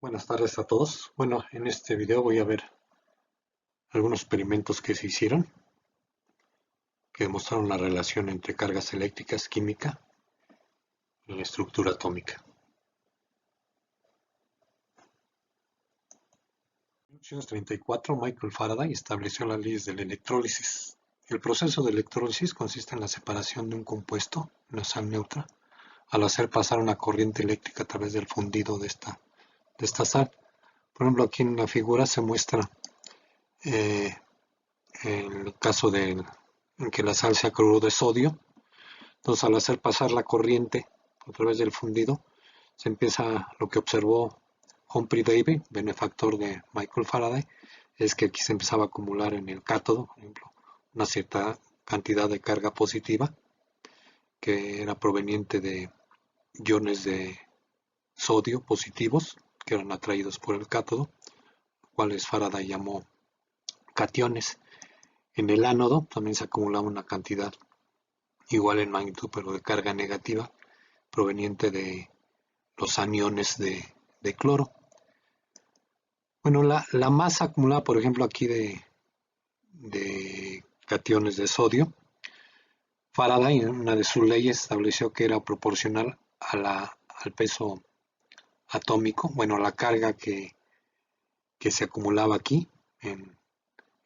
Buenas tardes a todos. Bueno, en este video voy a ver algunos experimentos que se hicieron que demostraron la relación entre cargas eléctricas, química y la estructura atómica. En 1834, Michael Faraday estableció las leyes de la electrólisis. El proceso de electrólisis consiste en la separación de un compuesto, una sal neutra, al hacer pasar una corriente eléctrica a través del fundido de esta sal. Por ejemplo, aquí en la figura se muestra eh, el caso en que la sal sea cloruro de sodio. Entonces, al hacer pasar la corriente a través del fundido, se empieza lo que observó Humphrey Davy, benefactor de Michael Faraday, es que aquí se empezaba a acumular en el cátodo, por ejemplo, una cierta cantidad de carga positiva que era proveniente de iones de sodio positivos que eran atraídos por el cátodo, cuales Faraday llamó cationes. En el ánodo también se acumulaba una cantidad igual en magnitud, pero de carga negativa, proveniente de los aniones de cloro. Bueno, la masa acumulada, por ejemplo, aquí de cationes de sodio, Faraday en una de sus leyes estableció que era proporcional al peso atómico, bueno, la carga que se acumulaba aquí en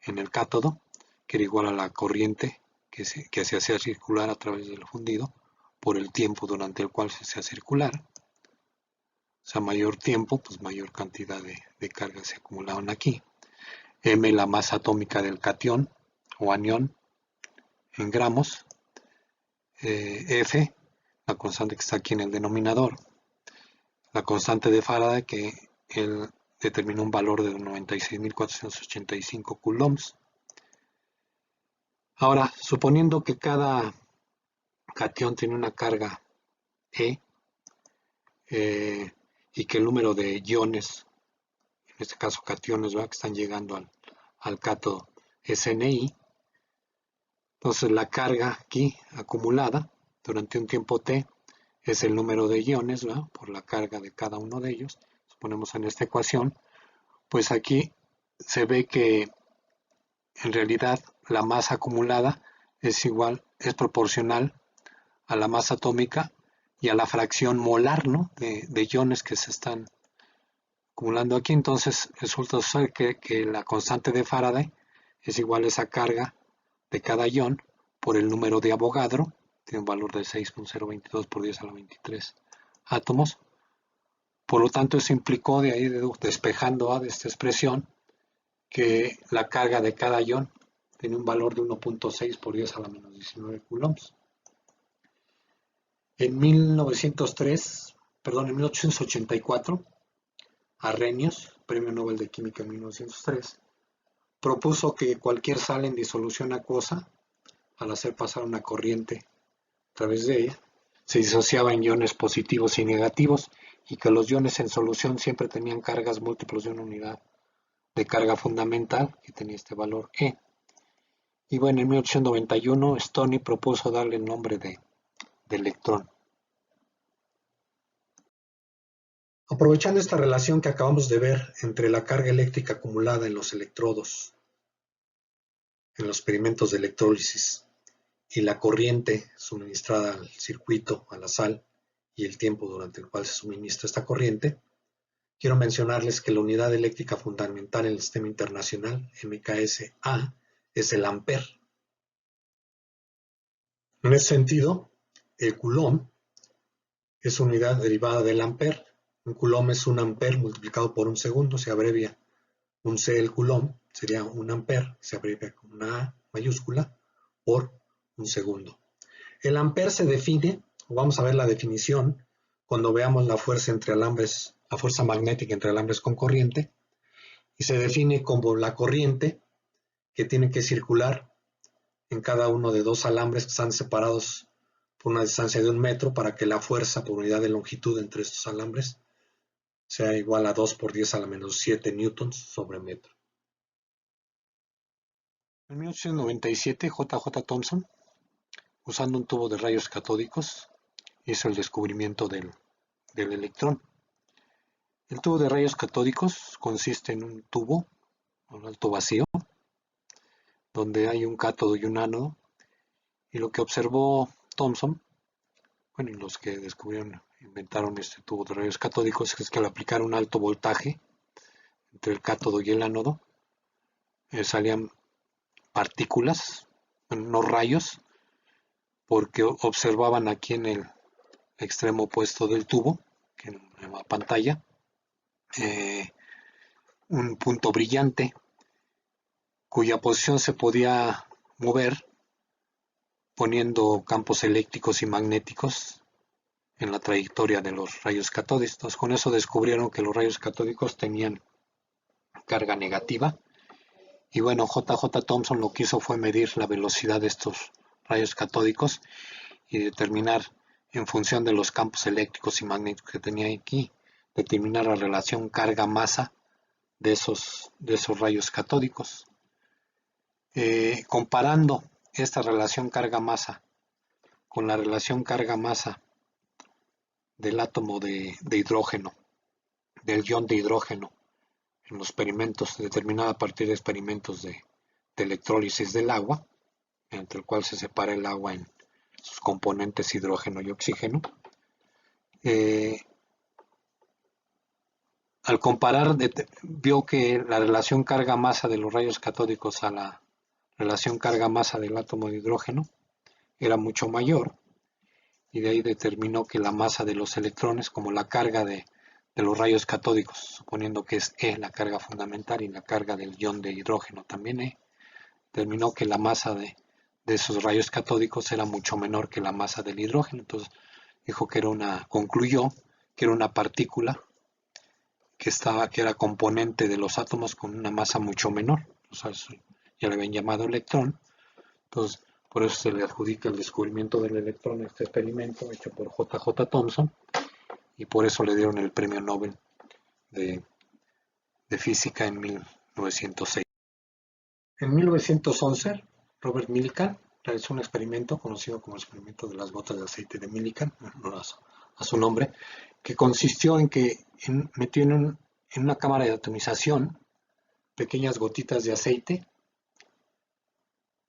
el cátodo, que era igual a la corriente que se hacía circular a través del fundido por el tiempo durante el cual se hacía circular. O sea, mayor tiempo, pues mayor cantidad de carga se acumulaban aquí. M, la masa atómica del catión o anión en gramos. F, la constante que está aquí en el denominador. La constante de Faraday, que él determinó un valor de 96.485 coulombs. Ahora, suponiendo que cada catión tiene una carga E, y que el número de iones, en este caso cationes, ¿verdad?, que están llegando al cátodo es NI, entonces la carga aquí acumulada durante un tiempo T es el número de iones, ¿verdad?, por la carga de cada uno de ellos. Ponemos en esta ecuación, pues aquí se ve que en realidad la masa acumulada es proporcional a la masa atómica y a la fracción molar, ¿no?, de iones que se están acumulando aquí. Entonces resulta ser que la constante de Faraday es igual a esa carga de cada ion por el número de Avogadro, tiene un valor de 6.022 por 10 a la 23 átomos. Por lo tanto, eso implicó, de ahí despejando de esta expresión, que la carga de cada ion tiene un valor de 1.6 por 10 a la menos 19 coulombs. En 1884, Arrhenius, Premio Nobel de Química en 1903, propuso que cualquier sal en disolución acuosa, al hacer pasar una corriente a través de ella, se disociaba en iones positivos y negativos, y que los iones en solución siempre tenían cargas múltiplos de una unidad de carga fundamental, que tenía este valor E. Y bueno, en 1891 Stoney propuso darle el nombre de electrón. Aprovechando esta relación que acabamos de ver entre la carga eléctrica acumulada en los electrodos, en los experimentos de electrólisis, y la corriente suministrada al circuito, a la sal, y el tiempo durante el cual se suministra esta corriente, quiero mencionarles que la unidad eléctrica fundamental en el sistema internacional, MKS-A, es el ampere. En ese sentido, el coulomb es unidad derivada del ampere. Un coulomb es un ampere multiplicado por un segundo, se abrevia un C el coulomb, sería un ampere, se abrevia con una A mayúscula, por un segundo. El ampere se define, vamos a ver la definición, cuando veamos la fuerza entre alambres, la fuerza magnética entre alambres con corriente, y se define como la corriente que tiene que circular en cada uno de dos alambres que están separados por una distancia de 1 metro para que la fuerza por unidad de longitud entre estos alambres sea igual a 2 por 10 a la menos 7 newtons sobre metro. En 1897, J.J. Thomson, usando un tubo de rayos catódicos, hizo el descubrimiento del electrón. El tubo de rayos catódicos consiste en un tubo, un alto vacío, donde hay un cátodo y un ánodo, y lo que observó Thomson, bueno, y los que descubrieron, inventaron este tubo de rayos catódicos, es que al aplicar un alto voltaje entre el cátodo y el ánodo, salían partículas, no rayos, porque observaban aquí en el extremo opuesto del tubo, que en la pantalla, eh, un punto brillante cuya posición se podía mover poniendo campos eléctricos y magnéticos en la trayectoria de los rayos catódicos. Con eso descubrieron que los rayos catódicos tenían carga negativa. Y bueno, J.J. Thomson lo que hizo fue medir la velocidad de estos rayos catódicos y determinar, en función de los campos eléctricos y magnéticos que tenía aquí, determinar la relación carga-masa de esos rayos catódicos. Comparando esta relación carga-masa con la relación carga-masa del átomo de hidrógeno, del ion de hidrógeno, en los experimentos, determinada a partir de experimentos de electrólisis del agua, entre el cual se separa el agua en sus componentes hidrógeno y oxígeno. Al comparar, vio que la relación carga-masa de los rayos catódicos a la relación carga-masa del átomo de hidrógeno era mucho mayor, y de ahí determinó que la masa de los electrones, como la carga de los rayos catódicos, suponiendo que es E la carga fundamental y la carga del ion de hidrógeno también E, determinó que la masa de esos rayos catódicos era mucho menor que la masa del hidrógeno. Entonces dijo que concluyó que era una partícula que era componente de los átomos con una masa mucho menor. O sea, ya le habían llamado electrón. Entonces, por eso se le adjudica el descubrimiento del electrón a este experimento hecho por J.J. Thomson, y por eso le dieron el premio Nobel de física en 1906. En 1911, Robert Millikan realizó un experimento conocido como el experimento de las gotas de aceite de Millikan, a su nombre, que consistió en que metió en una cámara de atomización pequeñas gotitas de aceite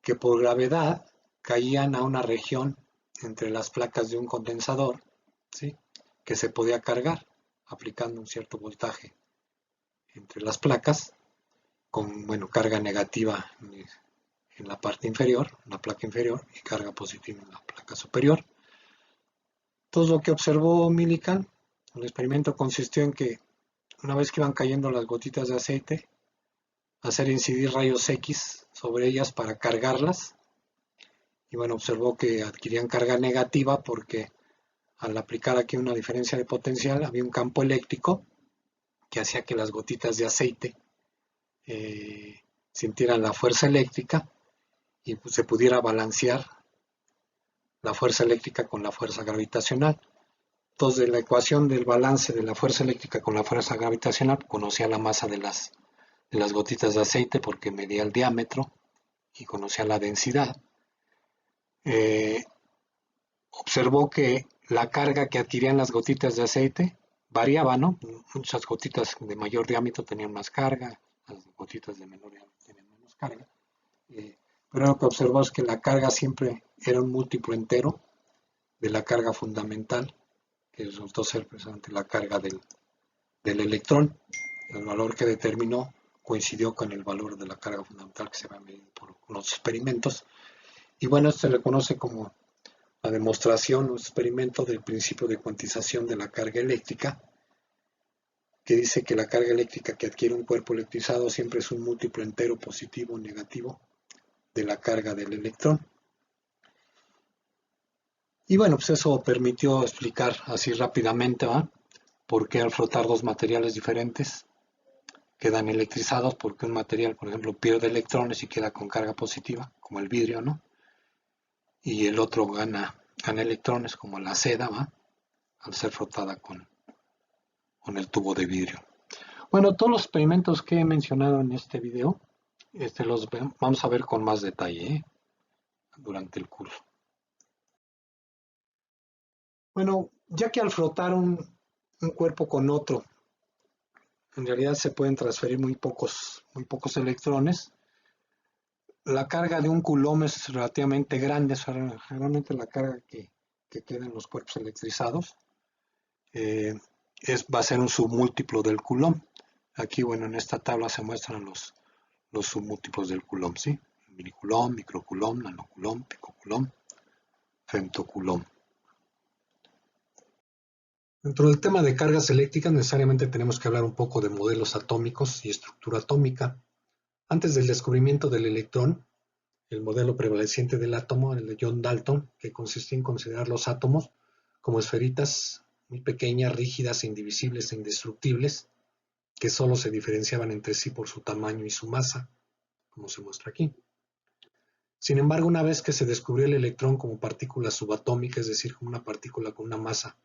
que por gravedad caían a una región entre las placas de un condensador, ¿sí?, que se podía cargar aplicando un cierto voltaje entre las placas, con carga negativa en la parte inferior, en la placa inferior, y carga positiva en la placa superior. Todo lo que observó Millikan, el experimento consistió en que una vez que iban cayendo las gotitas de aceite, hacer incidir rayos X sobre ellas para cargarlas, y observó que adquirían carga negativa porque al aplicar aquí una diferencia de potencial había un campo eléctrico que hacía que las gotitas de aceite sintieran la fuerza eléctrica y se pudiera balancear la fuerza eléctrica con la fuerza gravitacional. Entonces, de la ecuación del balance de la fuerza eléctrica con la fuerza gravitacional, conocía la masa de las gotitas de aceite porque medía el diámetro y conocía la densidad. Observó que la carga que adquirían las gotitas de aceite variaba, ¿no? Muchas gotitas de mayor diámetro tenían más carga, las gotitas de menor diámetro tenían menos carga. Pero lo que observó es que la carga siempre era un múltiplo entero de la carga fundamental, que resultó ser precisamente la carga del electrón. El valor que determinó coincidió con el valor de la carga fundamental que se había medido por los experimentos. Y bueno, esto se le conoce como la demostración o experimento del principio de cuantización de la carga eléctrica, que dice que la carga eléctrica que adquiere un cuerpo electrizado siempre es un múltiplo entero positivo o negativo de la carga del electrón. Y bueno, pues eso permitió explicar así rápidamente, ¿va?, por qué al frotar dos materiales diferentes quedan electrizados, porque un material, por ejemplo, pierde electrones y queda con carga positiva, como el vidrio, ¿no? Y el otro gana electrones, como la seda, ¿va?, al ser frotada con el tubo de vidrio. Bueno, todos los experimentos que he mencionado en este video, los vamos a ver con más detalle durante el curso. Bueno, ya que al frotar un cuerpo con otro En realidad se pueden transferir muy pocos electrones. La carga de un coulomb es relativamente grande, generalmente la carga que queda en los cuerpos electrizados eh, va a ser un submúltiplo del coulomb. Aquí, bueno, en esta tabla se muestran los submúltiplos del coulomb, ¿sí? Minicoulomb, microcoulomb, nanocoulomb, picocoulomb, femtocoulomb. Dentro del tema de cargas eléctricas necesariamente tenemos que hablar un poco de modelos atómicos y estructura atómica. Antes del descubrimiento del electrón, el modelo prevaleciente del átomo, el de John Dalton, que consistía en considerar los átomos como esferitas muy pequeñas, rígidas, indivisibles e indestructibles, que solo se diferenciaban entre sí por su tamaño y su masa, como se muestra aquí. Sin embargo, una vez que se descubrió el electrón como partícula subatómica, es decir, como una partícula con una masa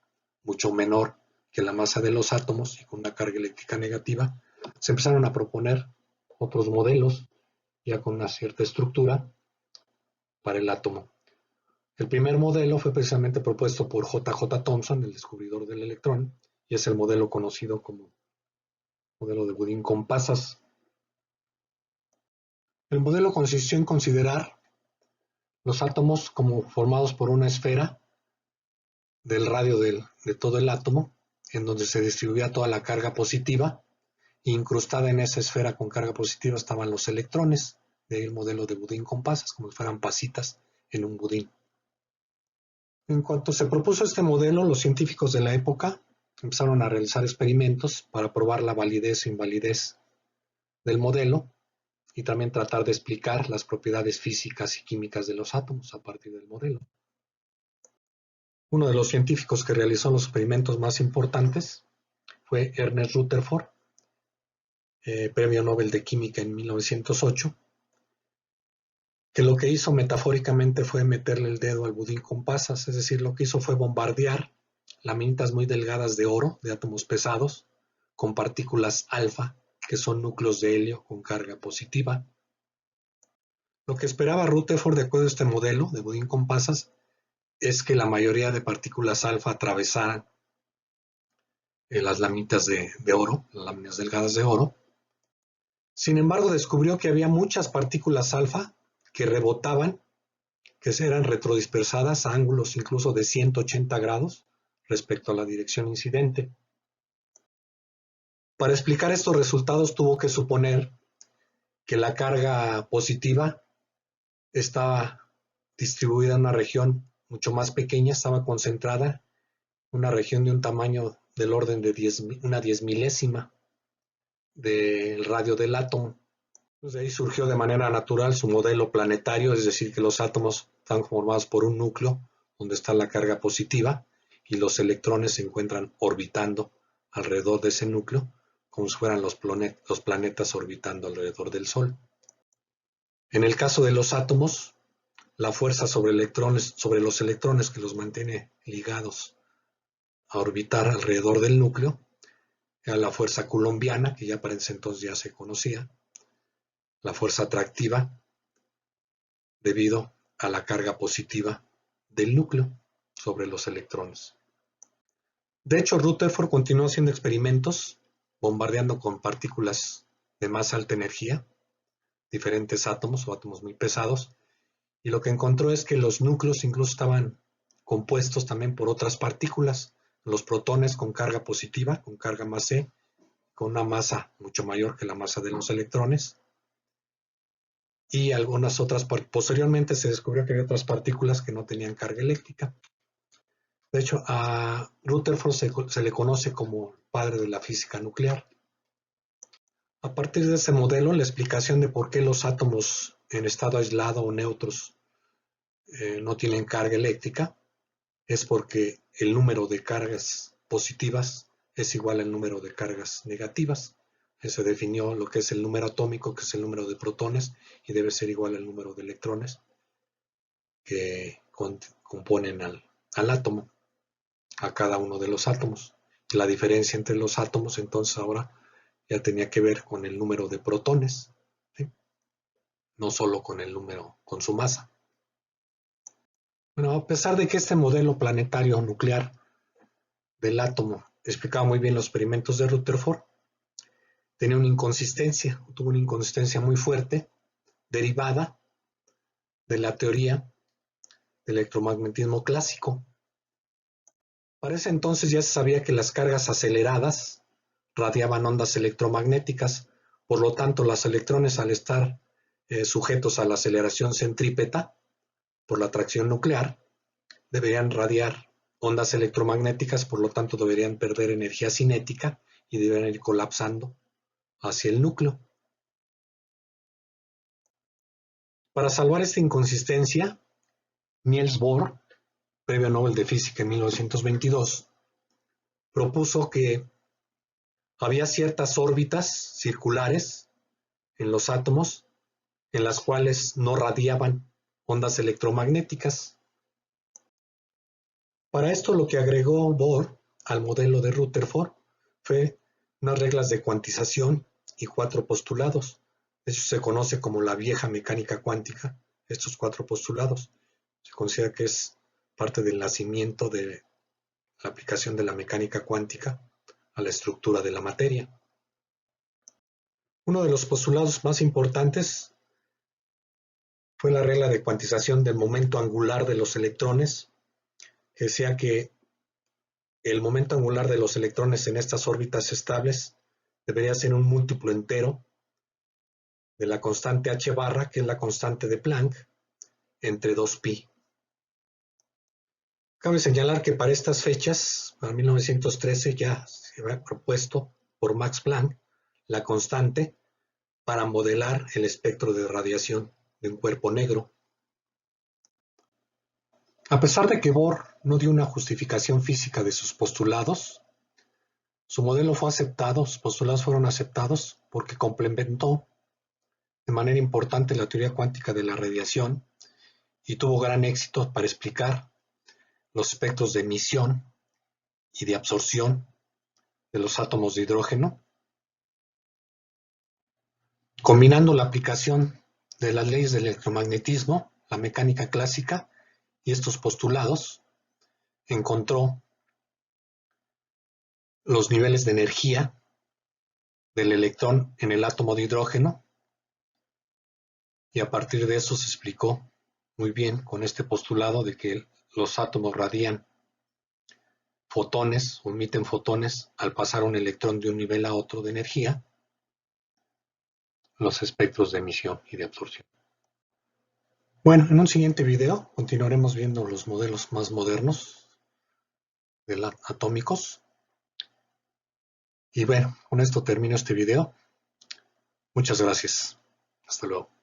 mucho menor que la masa de los átomos y con una carga eléctrica negativa, se empezaron a proponer otros modelos ya con una cierta estructura para el átomo. El primer modelo fue precisamente propuesto por J. J. Thomson, el descubridor del electrón, y es el modelo conocido como modelo de Budín con pasas. El modelo consistió en considerar los átomos como formados por una esfera del radio de todo el átomo, en donde se distribuía toda la carga positiva, e incrustada en esa esfera con carga positiva estaban los electrones, de ahí el modelo de budín con pasas, como si fueran pasitas en un budín. En cuanto se propuso este modelo, los científicos de la época empezaron a realizar experimentos para probar la validez o invalidez del modelo y también tratar de explicar las propiedades físicas y químicas de los átomos a partir del modelo. Uno de los científicos que realizó los experimentos más importantes fue Ernest Rutherford, premio Nobel de Química en 1908, que lo que hizo metafóricamente fue meterle el dedo al budín con pasas, es decir, lo que hizo fue bombardear laminitas muy delgadas de oro, de átomos pesados, con partículas alfa, que son núcleos de helio con carga positiva. Lo que esperaba Rutherford, de acuerdo a este modelo de budín con pasas, es que la mayoría de partículas alfa atravesaran las láminas de oro, las láminas delgadas de oro. Sin embargo, descubrió que había muchas partículas alfa que rebotaban, que eran retrodispersadas a ángulos incluso de 180 grados respecto a la dirección incidente. Para explicar estos resultados tuvo que suponer que la carga positiva estaba distribuida en una región mucho más pequeña, estaba concentrada en una región de un tamaño del orden de una 10 milésima del radio del átomo. Pues de ahí surgió de manera natural su modelo planetario, es decir, que los átomos están formados por un núcleo donde está la carga positiva y los electrones se encuentran orbitando alrededor de ese núcleo, como si fueran los planetas orbitando alrededor del Sol. En el caso de los átomos, la fuerza sobre los electrones que los mantiene ligados a orbitar alrededor del núcleo era la fuerza coulombiana, que ya para ese entonces ya se conocía, la fuerza atractiva debido a la carga positiva del núcleo sobre los electrones. De hecho, Rutherford continuó haciendo experimentos bombardeando con partículas de más alta energía diferentes átomos o átomos muy pesados, y lo que encontró es que los núcleos incluso estaban compuestos también por otras partículas, los protones con carga positiva, con carga más E, con una masa mucho mayor que la masa de los electrones, y algunas otras. Posteriormente se descubrió que había otras partículas que no tenían carga eléctrica. De hecho, a Rutherford se le conoce como padre de la física nuclear. A partir de ese modelo, la explicación de por qué los átomos en estado aislado o neutros no tienen carga eléctrica es porque el número de cargas positivas es igual al número de cargas negativas. Se definió lo que es el número atómico, que es el número de protones, y debe ser igual al número de electrones que componen al átomo, a cada uno de los átomos. La diferencia entre los átomos entonces ahora ya tenía que ver con el número de protones, ¿sí? No solo con el número, con su masa. Bueno, a pesar de que este modelo planetario nuclear del átomo explicaba muy bien los experimentos de Rutherford, tenía una inconsistencia, tuvo una inconsistencia muy fuerte, derivada de la teoría del electromagnetismo clásico. Para ese entonces ya se sabía que las cargas aceleradas radiaban ondas electromagnéticas, por lo tanto los electrones, al estar sujetos a la aceleración centrípeta por la atracción nuclear, deberían radiar ondas electromagnéticas, por lo tanto deberían perder energía cinética y deberían ir colapsando hacia el núcleo. Para salvar esta inconsistencia, Niels Bohr, premio Nobel de Física en 1922, propuso que había ciertas órbitas circulares en los átomos en las cuales no radiaban ondas electromagnéticas. Para esto lo que agregó Bohr al modelo de Rutherford fue unas reglas de cuantización y 4 postulados. Eso se conoce como la vieja mecánica cuántica, estos 4 postulados. Se considera que es parte del nacimiento de la aplicación de la mecánica cuántica a la estructura de la materia. Uno de los postulados más importantes fue la regla de cuantización del momento angular de los electrones, que decía que el momento angular de los electrones en estas órbitas estables debería ser un múltiplo entero de la constante h barra, que es la constante de Planck, entre 2pi. Cabe señalar que para estas fechas, para 1913, ya se había propuesto por Max Planck la constante para modelar el espectro de radiación de un cuerpo negro. A pesar de que Bohr no dio una justificación física de sus postulados, su modelo fue aceptado, sus postulados fueron aceptados porque complementó de manera importante la teoría cuántica de la radiación y tuvo gran éxito para explicar los espectros de emisión y de absorción de los átomos de hidrógeno, combinando la aplicación de las leyes del electromagnetismo, la mecánica clásica y estos postulados, encontró los niveles de energía del electrón en el átomo de hidrógeno y a partir de eso se explicó muy bien con este postulado de que los átomos radian fotones o emiten fotones al pasar un electrón de un nivel a otro de energía, los espectros de emisión y de absorción. Bueno, en un siguiente video continuaremos viendo los modelos más modernos atómicos. Y bueno, con esto termino este video. Muchas gracias. Hasta luego.